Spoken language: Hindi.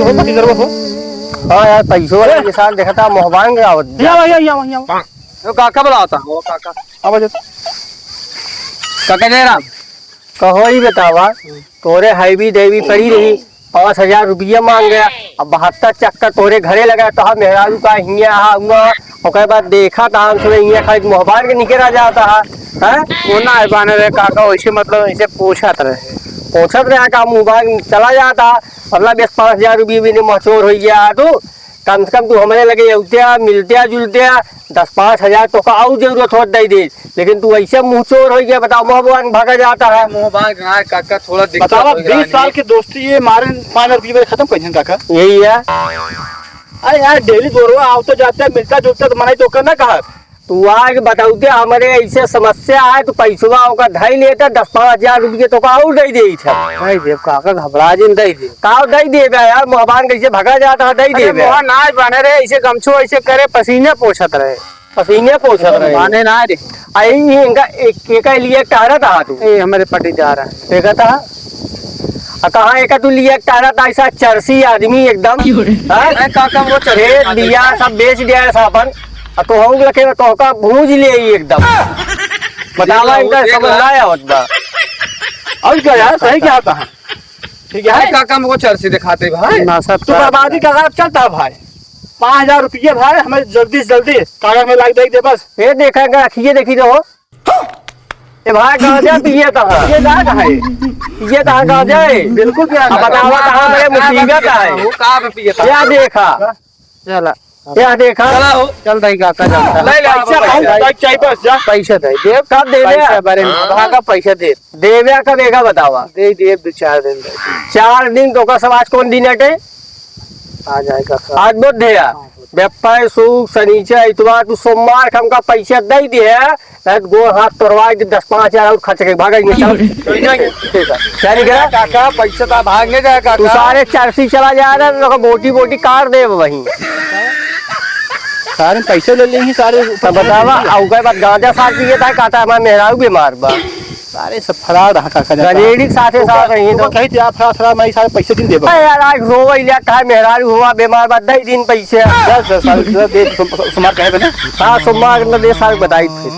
हो पटी करबो हो। हां यार पैसों वाले किसान देखता मोहबान के आवत या तो काका बुलाता वो काका आवाज काका जयराम कहो ही बतावा तोरे हाईवी देवी पड़ी रही 5,000 रुपया मांग गया। अब 72 चक्कर तोरे घरे लगा तो मेहरारू का हिया आऊंगा ओकर बाद देखा था हम सुबह हिया खाली मोहबान के निकला जाता है वो ना है बाने रे काका वैसे मतलब ऐसे पूछत रहे पहुंचत रहा का मोहबान चला जाता मतलब 5,000 रुपये भी नहीं मचोर हो गया तो कम से कम तू हमारे लगे उठत्या मिलत्या जुलत्या 10-5 हज़ार तो का और जरूरत हो दे दे लेकिन तू ऐसे मुँह चोर हो गया बताओ मोहबान भागा जाता है। मोहबान कहाँ काका थोड़ा दिक्कत बतावा हो गया 20 साल की दोस्ती ये मारे 5 रुपये में खत्म कर काका। यही है अरे यार डेली दोरवा आओ तो जाते हैं मिलता जुलता तो मनाई तो करना कहा तू आग बताऊते हमारे ऐसे समस्या है तो पैसवा का ढाई लेता 10-5 हज़ार रुपये तो का और दे दे नहीं देव काका घबरा जिन दे दे का दे दे यार मोहबान कैसे भगा जाता है दे दे मोहन नाच बने रे ऐसे गमछो ऐसे करे पसीने पोछत रहे पसीने पोछत रहे माने ना रे आई इनका एक लिए टहरा था तू ए हमारे पटी जा रहा है देखा था कहाँ एक तू लिया टहरा था ऐसा चरसी आदमी एकदम अरे काका वो चले खेत दिया सब बेच दिया है सापन तो हम लगे तो का भूज ले एकदम बतावा इनका समझ ना आया होता और क्या यार सही क्या आता है ठीक है अरे काका हमको चर्सी दिखाते भाई ना सब तू बर्बादी का काम चलता है भाई 5,000 रुपये भाई हमें जल्दी से जल्दी कागज में लाग दे बस ये देखेंगे रखिए देखी रहो ये भाई कहाँ जा पिए कहाँ ये ना है ये कहाँ जाए बिल्कुल क्या बतावा कहाँ मेरे मुसीबत है वो कहाँ पे पिए था क्या देखा चला क्या देखा चला हो चल दई काका चलता ले ले पैसा चाहिए बस जा पैसा दे देव कब देवे पैसा बारे में भागा पैसा दे देवे का देखा बतावा दे दे 2-4 दिन दे 4 दिन तो का सब आज कौन दिन हटे आ जाएगा आज बुध है व्यापार सुख शनिचर इतवार तू सोमवार हमका पैसा दे दिए गो हाथ तोड़वा 10-5 हज़ार और खर्च के भागेंगे क्या नहीं करा काका पैसा तो भागने जाए तू काका सारे चरसी चला जा रहा है बोटी बोटी काट दे वहीं सारे पैसे ले लेंगे सारे तो बतावा और बाद गांजा साथ पिए था काटा हमारा मेहरारू बीमार बा सारे सब फरार रहा काका गजेड़ी साथे साथ रही तो कहीं दिया फरार मैं सारे पैसे दिन देबो यार आज रोवा लिया कहा मेहरारू हुआ बीमार बा 10 दिन पैसे दे समार कहे बना हाँ सोमवार दे साल बताई फिर